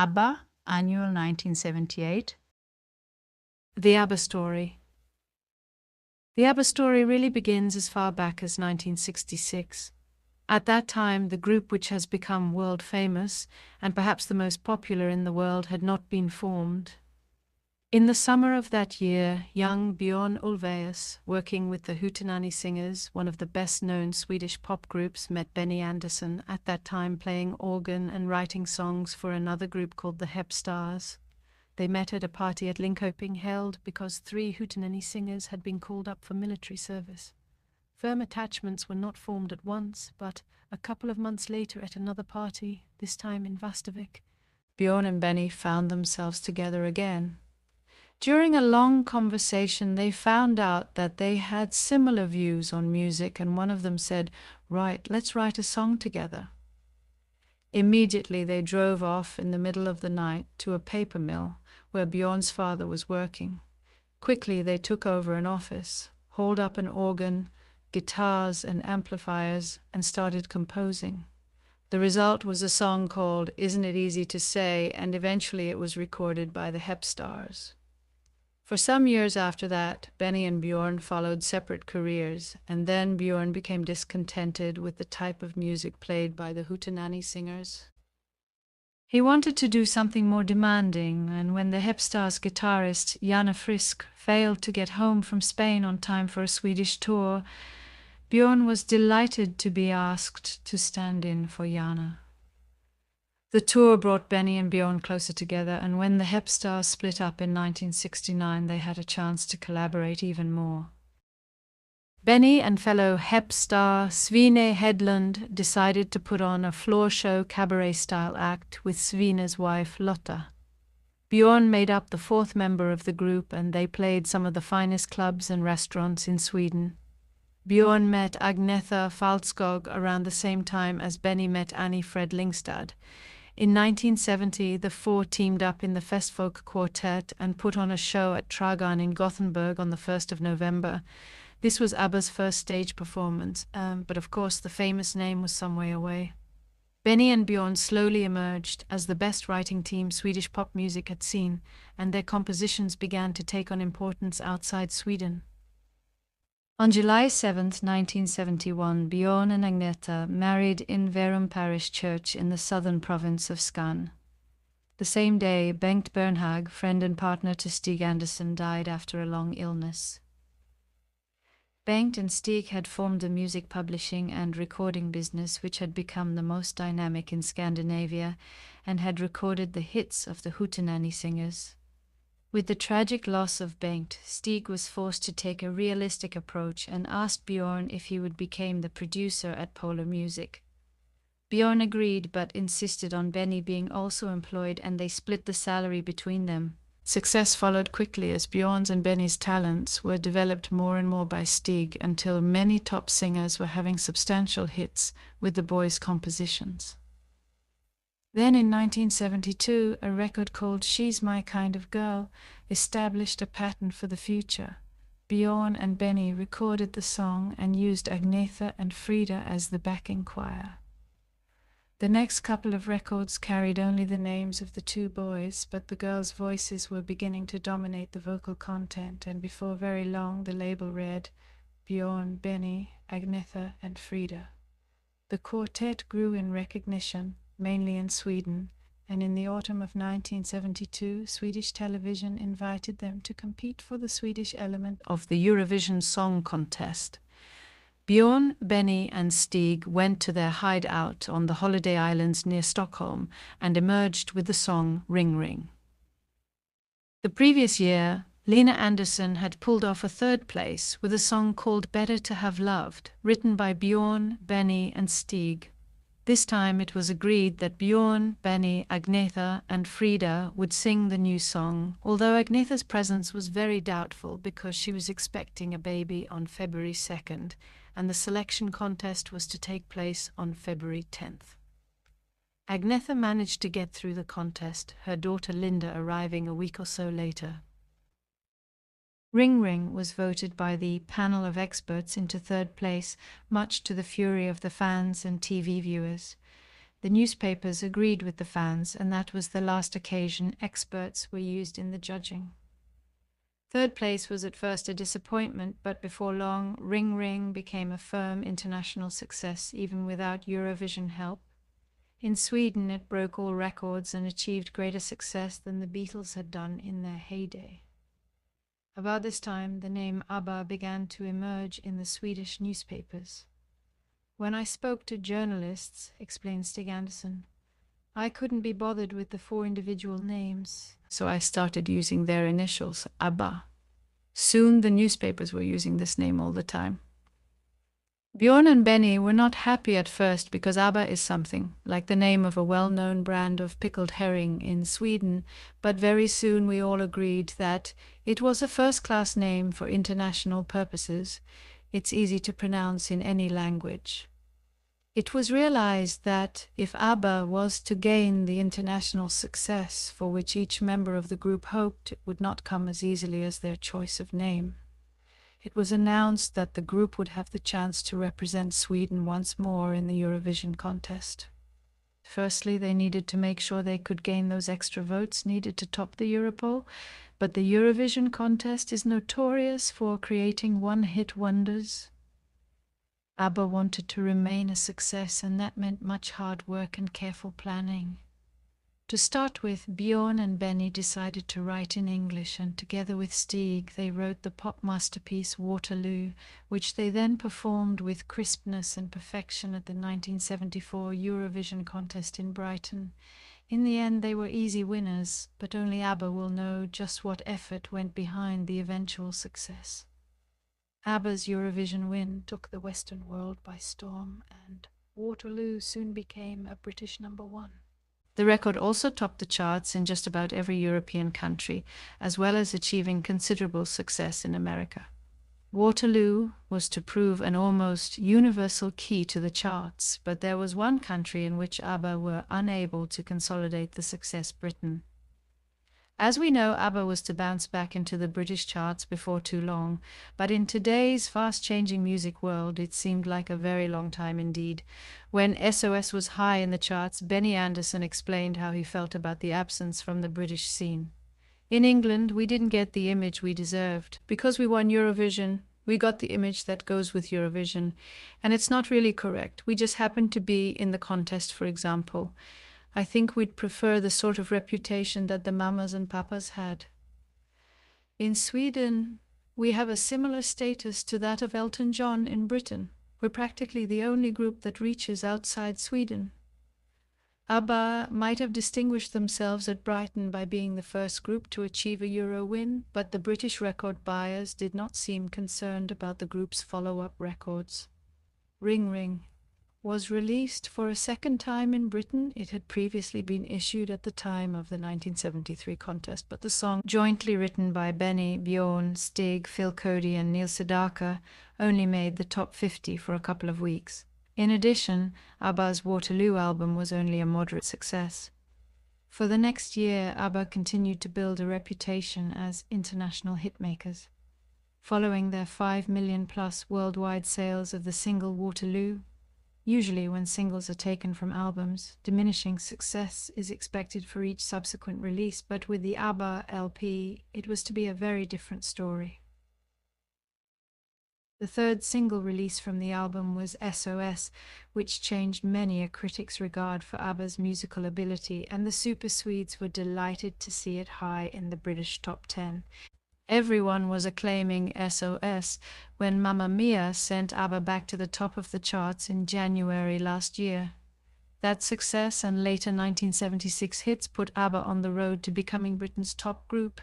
ABBA, Annual 1978. The ABBA story. The ABBA story really begins as far back as 1966. At that time, the group which has become world famous, and perhaps the most popular in the world, had not been formed. In the summer of that year, young Björn Ulvaeus, working with the Hootenanny Singers, one of the best-known Swedish pop groups, met Benny Andersson, at that time playing organ and writing songs for another group called the Hep Stars. They met at a party at Linköping held because 3 Hootenanny singers had been called up for military service. Firm attachments were not formed at once, but a couple of months later at another party, this time in Västervik, Björn and Benny found themselves together again. During a long conversation, they found out that they had similar views on music, and one of them said, "Right, let's write a song together." Immediately they drove off in the middle of the night to a paper mill where Björn's father was working. Quickly they took over an office, hauled up an organ, guitars and amplifiers, and started composing. The result was a song called "Isn't It Easy to Say," and eventually it was recorded by the Hep Stars. For some years after that, Benny and Björn followed separate careers, and then Björn became discontented with the type of music played by the Hootenanny singers. He wanted to do something more demanding, and when the Hep Stars guitarist Janne Frisk failed to get home from Spain on time for a Swedish tour, Björn was delighted to be asked to stand in for Janne. The tour brought Benny and Björn closer together, and when the Hep Stars split up in 1969, they had a chance to collaborate even more. Benny and fellow Hep star Svine Hedlund decided to put on a floor show cabaret-style act with Svine's wife Lotta. Björn made up the 4th member of the group, and they played some of the finest clubs and restaurants in Sweden. Björn met Agnetha Falskog around the same time as Benny met Annie Fred Lingstad. In 1970, the 4 teamed up in the Festfolk Quartet and put on a show at Tragan in Gothenburg on the 1st of November. This was ABBA's first stage performance, but of course the famous name was some way away. Benny and Björn slowly emerged as the best writing team Swedish pop music had seen, and their compositions began to take on importance outside Sweden. On July 7, 1971, Björn and Agnetha married in Verum Parish Church in the southern province of Skåne. The same day, Bengt Bernhag, friend and partner to Stig Andersson, died after a long illness. Bengt and Stig had formed a music publishing and recording business which had become the most dynamic in Scandinavia and had recorded the hits of the Hootenanny singers. With the tragic loss of Bengt, Stig was forced to take a realistic approach and asked Björn if he would become the producer at Polar Music. Björn agreed but insisted on Benny being also employed, and they split the salary between them. Success followed quickly as Björn's and Benny's talents were developed more and more by Stig until many top singers were having substantial hits with the boys' compositions. Then in 1972, a record called She's My Kind of Girl established a pattern for the future. Björn and Benny recorded the song and used Agnetha and Frida as the backing choir. The next couple of records carried only the names of the 2 boys, but the girls' voices were beginning to dominate the vocal content, and before very long the label read Björn, Benny, Agnetha and Frida. The quartet grew in recognition, mainly in Sweden, and in the autumn of 1972, Swedish television invited them to compete for the Swedish element of the Eurovision Song Contest. Björn, Benny and Stig went to their hideout on the holiday islands near Stockholm and emerged with the song Ring Ring. The previous year, Lena Andersson had pulled off a 3rd place with a song called Better to Have Loved, written by Björn, Benny and Stig. This time it was agreed that Björn, Benny, Agnetha and Frida would sing the new song, although Agnetha's presence was very doubtful because she was expecting a baby on February 2nd, and the selection contest was to take place on February 10th. Agnetha managed to get through the contest, her daughter Linda arriving a week or so later. Ring Ring was voted by the panel of experts into 3rd place, much to the fury of the fans and TV viewers. The newspapers agreed with the fans, and that was the last occasion experts were used in the judging. Third place was at first a disappointment, but before long, Ring Ring became a firm international success, even without Eurovision help. In Sweden, it broke all records and achieved greater success than the Beatles had done in their heyday. About this time, the name ABBA began to emerge in the Swedish newspapers. When I spoke to journalists, explained Stig Anderson, I couldn't be bothered with the 4 individual names, so I started using their initials, ABBA. Soon the newspapers were using this name all the time. Bjorn and Benny were not happy at first because ABBA is something, like the name of a well-known brand of pickled herring in Sweden, but very soon we all agreed that it was a first-class name for international purposes. It's easy to pronounce in any language. It was realized that if ABBA was to gain the international success for which each member of the group hoped, it would not come as easily as their choice of name. It was announced that the group would have the chance to represent Sweden once more in the Eurovision contest. Firstly, they needed to make sure they could gain those extra votes needed to top the Europol, but the Eurovision contest is notorious for creating one-hit wonders. ABBA wanted to remain a success, and that meant much hard work and careful planning. To start with, Bjorn and Benny decided to write in English, and together with Stig, they wrote the pop masterpiece Waterloo, which they then performed with crispness and perfection at the 1974 Eurovision contest in Brighton. In the end, they were easy winners, but only ABBA will know just what effort went behind the eventual success. ABBA's Eurovision win took the Western world by storm, and Waterloo soon became a British #1. The record also topped the charts in just about every European country, as well as achieving considerable success in America. Waterloo was to prove an almost universal key to the charts, but there was one country in which ABBA were unable to consolidate the success: Britain. As we know, ABBA was to bounce back into the British charts before too long, but in today's fast-changing music world, it seemed like a very long time indeed. When SOS was high in the charts, Benny Andersson explained how he felt about the absence from the British scene. In England, we didn't get the image we deserved. Because we won Eurovision, we got the image that goes with Eurovision, and it's not really correct. We just happened to be in the contest, for example. I think we'd prefer the sort of reputation that the mamas and papas had. In Sweden, we have a similar status to that of Elton John in Britain. We're practically the only group that reaches outside Sweden. ABBA might have distinguished themselves at Brighton by being the first group to achieve a Euro win, but the British record buyers did not seem concerned about the group's follow-up records. Ring Ring was released for a second time in Britain. It had previously been issued at the time of the 1973 contest, but the song, jointly written by Benny, Bjorn, Stig, Phil Cody and Neil Sedaka, only made the top 50 for a couple of weeks. In addition, ABBA's Waterloo album was only a moderate success. For the next year, ABBA continued to build a reputation as international hitmakers. Following their 5 million plus worldwide sales of the single Waterloo, usually when singles are taken from albums, diminishing success is expected for each subsequent release, but with the ABBA LP, it was to be a very different story. The third single release from the album was SOS, which changed many a critic's regard for ABBA's musical ability, and the Super Swedes were delighted to see it high in the British top 10. Everyone was acclaiming SOS when Mamma Mia sent ABBA back to the top of the charts in January last year. That success and later 1976 hits put ABBA on the road to becoming Britain's top group.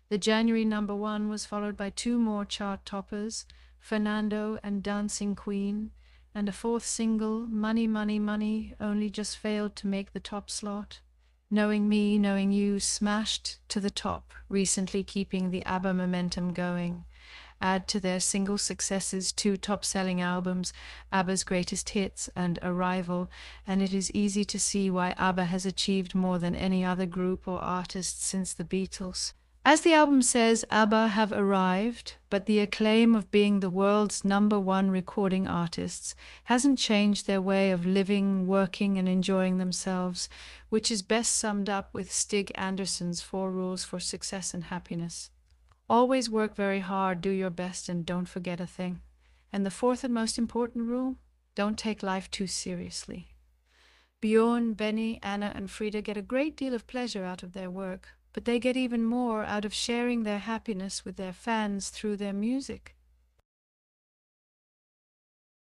The January #1 was followed by 2 more chart toppers, Fernando and Dancing Queen, and a 4th single, Money, Money, Money, only just failed to make the top slot. Knowing Me, Knowing You smashed to the top, recently keeping the ABBA momentum going. Add to their single successes 2 top-selling albums, ABBA's Greatest Hits and Arrival, and it is easy to see why ABBA has achieved more than any other group or artist since the Beatles. As the album says, ABBA have arrived, but the acclaim of being the world's #1 recording artists hasn't changed their way of living, working, and enjoying themselves, which is best summed up with Stig Anderson's 4 rules for success and happiness. Always work very hard, do your best, and don't forget a thing. And the 4th and most important rule, don't take life too seriously. Bjorn, Benny, Anna, and Frida get a great deal of pleasure out of their work, but they get even more out of sharing their happiness with their fans through their music.